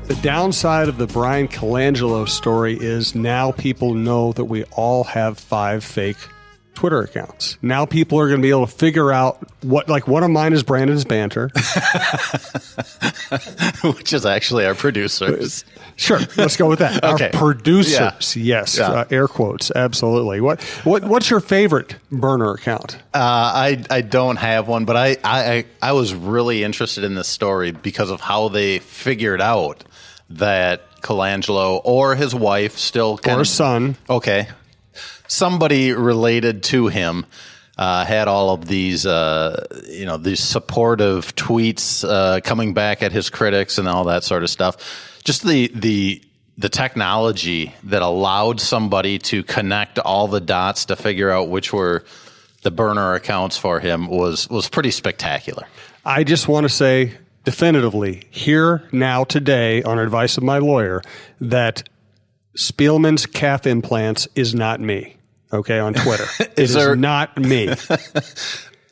The downside of the Brian Colangelo story is now people know that we all have 5 fake Twitter accounts. Now people are going to be able to figure out what, like one of mine is Brandon's Banter. Which is actually our producers. Sure, let's go with that. Okay. Our producers, yes, Yeah. Air quotes, absolutely. What's your favorite burner account? I don't have one, but I was really interested in this story because of how they figured out that Colangelo or his wife still Or his son. Okay. Somebody related to him had all of these, these supportive tweets coming back at his critics and all that sort of stuff. Just the technology that allowed somebody to connect all the dots to figure out which were the burner accounts for him was pretty spectacular. I just want to say definitively here now today on advice of my lawyer that Spielman's calf implants is not me. Okay, on Twitter. It is not me.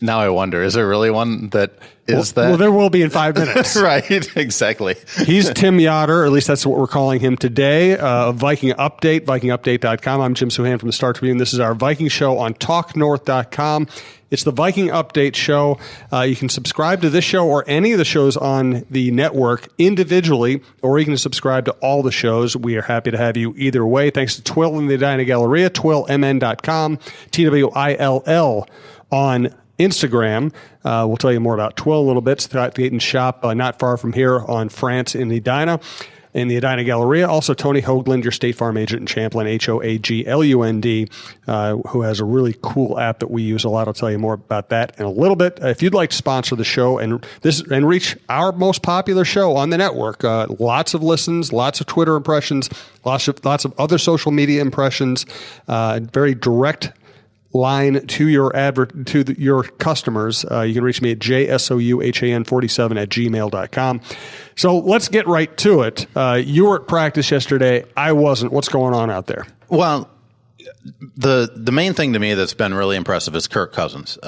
Now I wonder, is there really one that is that? Well, there will be in 5 minutes. Right, exactly. He's Tim Yotter, or at least that's what we're calling him today. Viking Update, vikingupdate.com. I'm Jim Souhan from the Star Tribune. This is our Viking show on talknorth.com. It's the Viking Update show. You can subscribe to this show or any of the shows on the network individually, or you can subscribe to all the shows. We are happy to have you either way. Thanks to Twill in the Edina Galleria, twillmn.com, TWILL on Instagram. We'll tell you more about Twill a little bit. Scott Gaten's shop not far from here on France in the Edina Galleria. Also, Tony Hoaglund, your State Farm agent in Champlin, Hoaglund, who has a really cool app that we use a lot. I'll tell you more about that in a little bit. If you'd like to sponsor the show and reach our most popular show on the network, lots of listens, lots of Twitter impressions, lots of other social media impressions, very direct line to your your customers. You can reach me at jsouhan47@gmail.com. So let's get right to it. You were at practice yesterday. I wasn't. What's going on out there? Well, the main thing to me that's been really impressive is Kirk Cousins.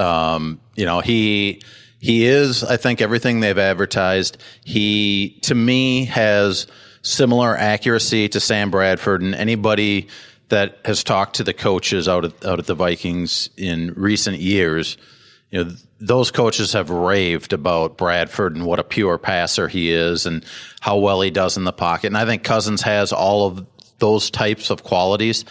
He is, I think, everything they've advertised. He, to me, has similar accuracy to Sam Bradford, and anybody that has talked to the coaches out at the Vikings in recent years, those coaches have raved about Bradford and what a pure passer he is and how well he does in the pocket. And I think Cousins has all of those types of qualities,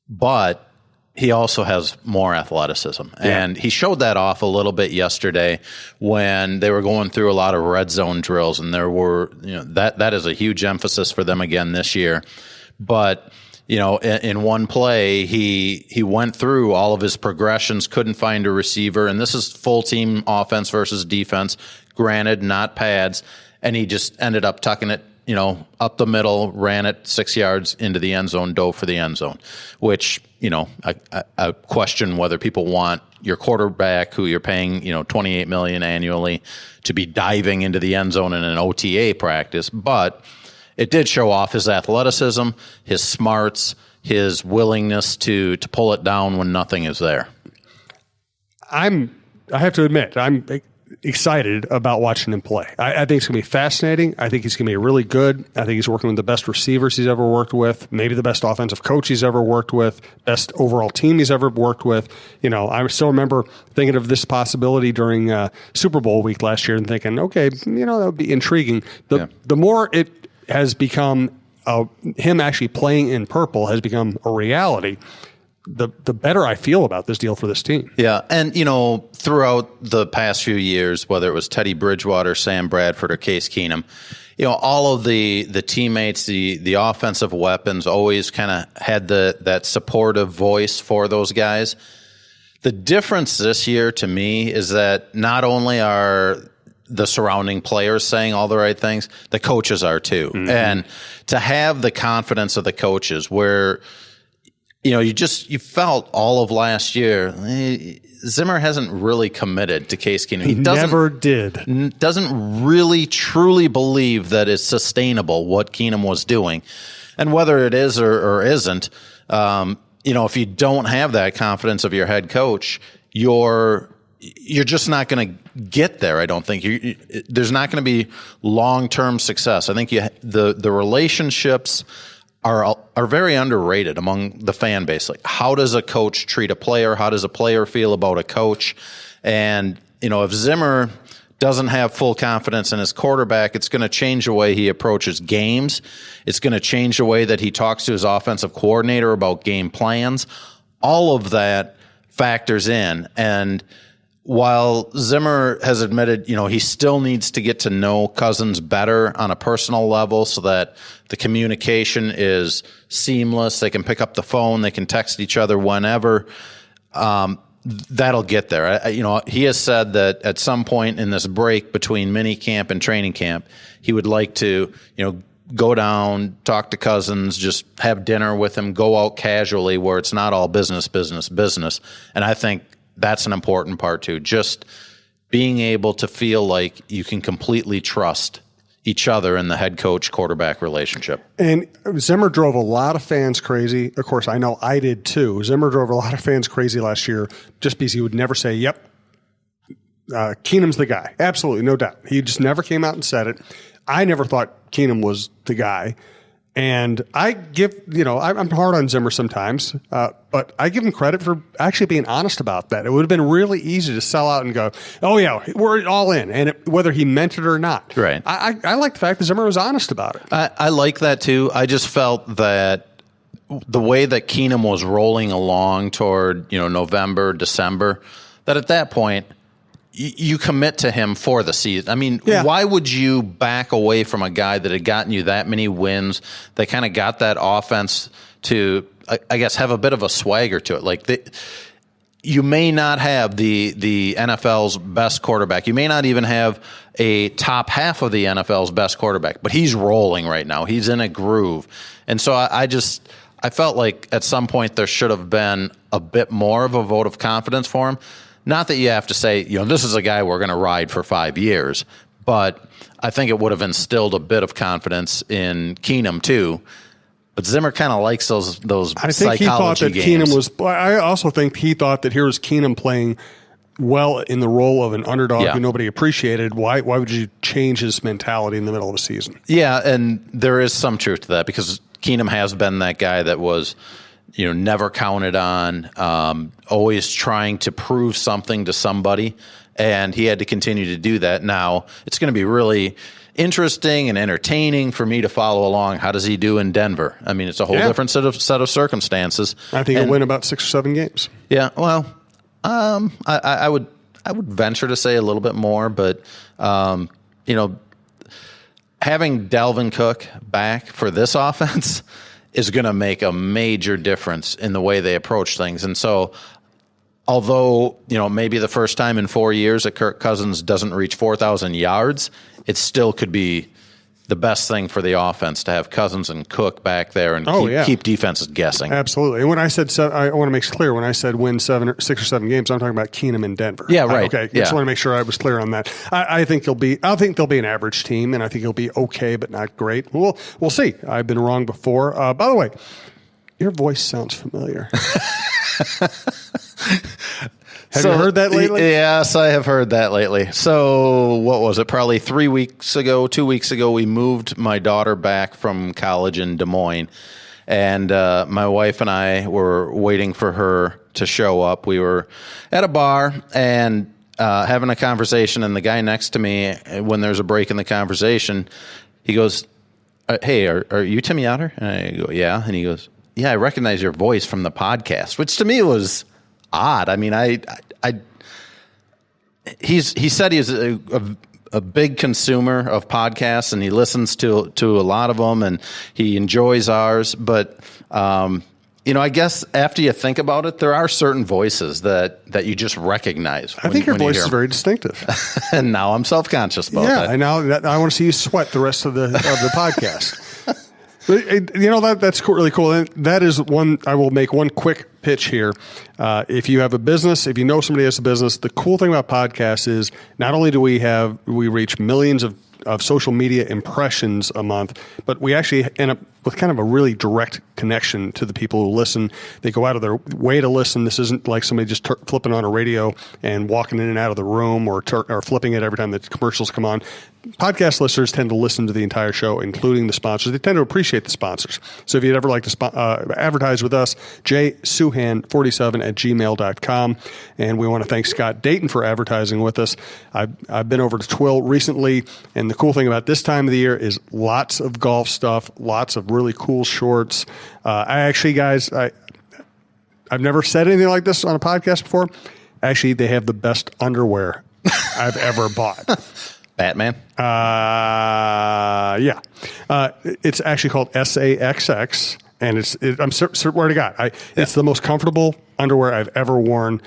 but he also has more athleticism. Yeah. And he showed that off a little bit yesterday when they were going through a lot of red zone drills, and there were, that is a huge emphasis for them again this year. But in one play, he went through all of his progressions, couldn't find a receiver, and this is full team offense versus defense, granted, not pads, and he just ended up tucking it, up the middle, ran it 6 yards into the end zone, dove for the end zone, which, I question whether people want your quarterback who you're paying, $28 million annually to be diving into the end zone in an OTA practice, but it did show off his athleticism, his smarts, his willingness to pull it down when nothing is there. I have to admit, I'm excited about watching him play. I think it's going to be fascinating. I think he's going to be really good. I think he's working with the best receivers he's ever worked with, maybe the best offensive coach he's ever worked with, best overall team he's ever worked with. I still remember thinking of this possibility during Super Bowl week last year and thinking, okay, that would be intriguing. The more it has become him actually playing in purple has become a reality, the better I feel about this deal for this team. Yeah, and throughout the past few years, whether it was Teddy Bridgewater, Sam Bradford, or Case Keenum, all of the teammates, the offensive weapons always kind of had that supportive voice for those guys. The difference this year to me is that not only are the surrounding players saying all the right things, the coaches are too. Mm-hmm. And to have the confidence of the coaches where, you felt all of last year, Zimmer hasn't really committed to Case Keenum. He never did. Doesn't really truly believe that it's sustainable what Keenum was doing. And whether it is or isn't, if you don't have that confidence of your head coach, you're you're just not going to get there. I don't think there's not going to be long-term success. I think the relationships are very underrated among the fan base. Like, how does a coach treat a player? How does a player feel about a coach? And, if Zimmer doesn't have full confidence in his quarterback, it's going to change the way he approaches games. It's going to change the way that he talks to his offensive coordinator about game plans. All of that factors in. And while Zimmer has admitted, he still needs to get to know Cousins better on a personal level so that the communication is seamless. They can pick up the phone. They can text each other whenever. That'll get there. He has said that at some point in this break between mini camp and training camp, he would like to, go down, talk to Cousins, just have dinner with him, go out casually where it's not all business. And I think that's an important part too. Just being able to feel like you can completely trust each other in the head coach quarterback relationship. And Zimmer drove a lot of fans crazy. Of course, I know I did too. Zimmer drove a lot of fans crazy last year just because he would never say, yep, Keenum's the guy. Absolutely, no doubt. He just never came out and said it. I never thought Keenum was the guy. And I give, I'm hard on Zimmer sometimes, but I give him credit for actually being honest about that. It would have been really easy to sell out and go, oh, yeah, we're all in, and whether he meant it or not. Right. I like the fact that Zimmer was honest about it. I like that, too. I just felt that the way that Keenum was rolling along toward, November, December, that at that point, you commit to him for the season. I mean, Why would you back away from a guy that had gotten you that many wins, that kind of got that offense to, I guess, have a bit of a swagger to it? Like, you may not have the NFL's best quarterback. You may not even have a top half of the NFL's best quarterback, but he's rolling right now. He's in a groove. And so I felt like at some point there should have been a bit more of a vote of confidence for him. Not that you have to say, this is a guy we're going to ride for 5 years, but I think it would have instilled a bit of confidence in Keenum too. But Zimmer kind of likes those I think psychology he thought that games. Keenum was. I also think he thought that here was Keenum playing well in the role of an underdog who nobody appreciated. Why would you change his mentality in the middle of a season? Yeah, and there is some truth to that because Keenum has been that guy that was, never counted on, always trying to prove something to somebody, and he had to continue to do that. Now, it's going to be really interesting and entertaining for me to follow along. How does he do in Denver? I mean, it's a whole different set of circumstances. I think he'll win about 6 or 7 games. Yeah, well, I would venture to say a little bit more, but having Dalvin Cook back for this offense is going to make a major difference in the way they approach things. And so, although, maybe the first time in 4 years that Kirk Cousins doesn't reach 4,000 yards, it still could be the best thing for the offense to have Cousins and Cook back there and keep defenses guessing. Absolutely. And when I said, I want to make it clear, when I said win 6 or 7 games, I'm talking about Keenum in Denver. Yeah, right. Okay. Just want to make sure I was clear on that. I think they'll be an average team, and I think he'll be okay, but not great. We'll see. I've been wrong before. By the way, your voice sounds familiar. Have you heard that lately? Yes, I have heard that lately. So what was it? Probably 2 weeks ago, we moved my daughter back from college in Des Moines. And my wife and I were waiting for her to show up. We were at a bar and having a conversation. And the guy next to me, when there's a break in the conversation, he goes, hey, are you Tim Yotter? And I go, yeah. And he goes, yeah, I recognize your voice from the podcast, which to me was odd. I mean, he said he's a big consumer of podcasts and he listens to a lot of them and he enjoys ours. But, I guess after you think about it, there are certain voices that you just recognize. I think your voice is very distinctive. And now I'm self-conscious about that. Yeah, I want to see you sweat the rest of the podcast. That's really cool. And that is one. I will make one quick pitch here. If you have a business, if you know somebody has a business, the cool thing about podcasts is not only do we reach millions of of social media impressions a month, but we actually end up with kind of a really direct connection to the people who listen. They go out of their way to listen. This isn't like somebody just flipping on a radio and walking in and out of the room or flipping it every time the commercials come on. Podcast listeners tend to listen to the entire show, including the sponsors. They tend to appreciate the sponsors. So if you'd ever like to advertise with us, jsuhan47@gmail.com. And we want to thank Scott Dayton for advertising with us. I've been over to Twill recently, and the cool thing about this time of the year is lots of golf stuff, lots of really cool shorts. I've never said anything like this on a podcast before. Actually, they have the best underwear I've ever bought. Batman? Yeah. It's actually called SAXX, and I'm swear to God, it's the most comfortable underwear I've ever worn.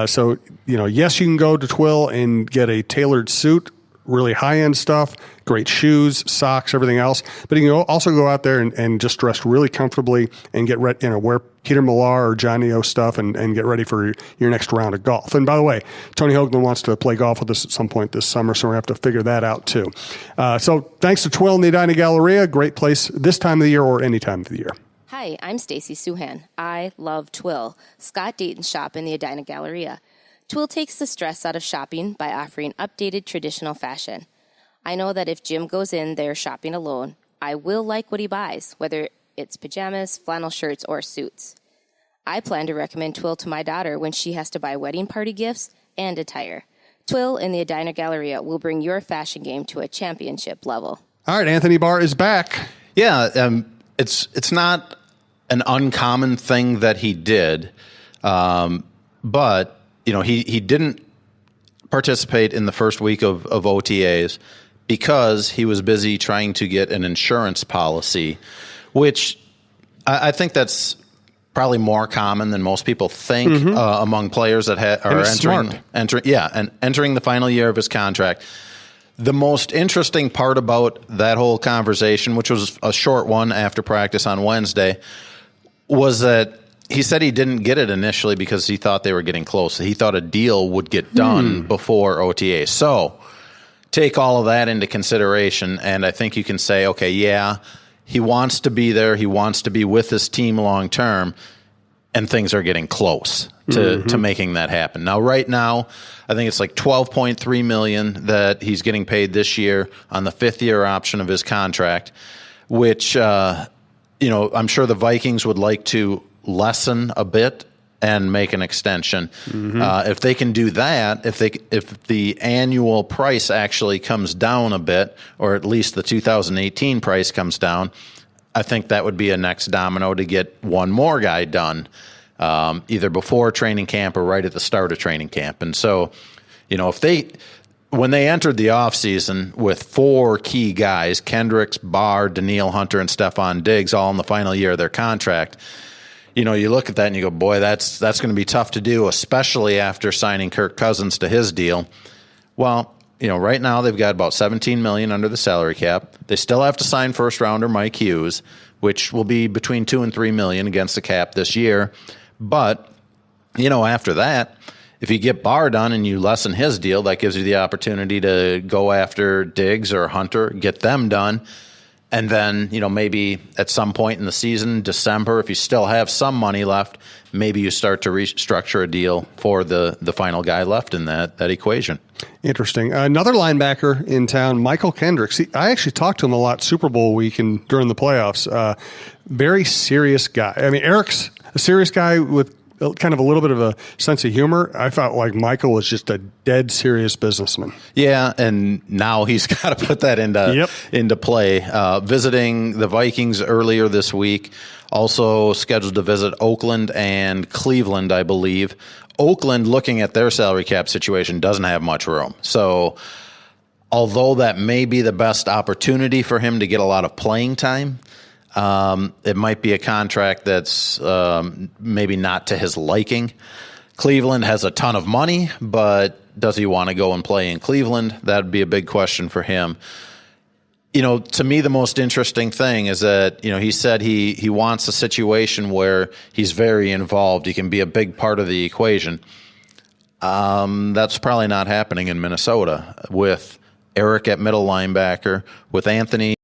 So, yes, you can go to Twill and get a tailored suit, really high-end stuff, great shoes, socks, everything else. But you can also go out there and just dress really comfortably and get ready, wear Peter Millar or Johnny O stuff and get ready for your next round of golf. And by the way, Tony Hoaglund wants to play golf with us at some point this summer, so we're going to have to figure that out too. So thanks to Twill and the Edina Galleria, great place this time of the year or any time of the year. Hi, I'm Stacy Suhan. I love Twill, Scott Dayton's shop in the Edina Galleria. Twill takes the stress out of shopping by offering updated traditional fashion. I know that if Jim goes in there shopping alone, I will like what he buys, whether it's pajamas, flannel shirts, or suits. I plan to recommend Twill to my daughter when she has to buy wedding party gifts and attire. Twill in the Edina Galleria will bring your fashion game to a championship level. All right, Anthony Barr is back. Yeah, it's not an uncommon thing that he did, but he didn't participate in the first week of OTAs because he was busy trying to get an insurance policy, which I think that's probably more common than most people think among players that are entering the final year of his contract. The most interesting part about that whole conversation, which was a short one after practice on Wednesday, was that he said he didn't get it initially because he thought they were getting close. He thought a deal would get done before OTA. So take all of that into consideration, and I think you can say, okay, yeah, he wants to be there. He wants to be with his team long term, and things are getting close to making that happen. Now, right now, I think it's like $12.3 million that he's getting paid this year on the fifth-year option of his contract, which I'm sure the Vikings would like to lessen a bit and make an extension. If they can do that, if the annual price actually comes down a bit, or at least the 2018 price comes down, I think that would be a next domino to get one more guy done, either before training camp or right at the start of training camp. And so, when they entered the offseason with four key guys, Kendricks, Barr, Daniil Hunter, and Stephon Diggs, all in the final year of their contract, you look at that and you go, boy, that's going to be tough to do, especially after signing Kirk Cousins to his deal. Well, right now they've got about $17 million under the salary cap. They still have to sign first rounder Mike Hughes, which will be between $2 and $3 million against the cap this year. But after that, if you get Barr done and you lessen his deal, that gives you the opportunity to go after Diggs or Hunter, get them done. And then, maybe at some point in the season, December, if you still have some money left, maybe you start to restructure a deal for the final guy left in that equation. Interesting. Another linebacker in town, Michael Kendricks. I actually talked to him a lot Super Bowl week and during the playoffs. Very serious guy. I mean, Eric's a serious guy with kind of a little bit of a sense of humor. I felt like Michael was just a dead serious businessman. Yeah, and now he's got to put that into play. Visiting the Vikings earlier this week, also scheduled to visit Oakland and Cleveland, I believe. Oakland, looking at their salary cap situation, doesn't have much room. So although that may be the best opportunity for him to get a lot of playing time, it might be a contract that's maybe not to his liking. Cleveland has a ton of money, but does he want to go and play in Cleveland? That would be a big question for him. To me, the most interesting thing is that, he said he wants a situation where he's very involved. He can be a big part of the equation. That's probably not happening in Minnesota with Eric at middle linebacker, with Anthony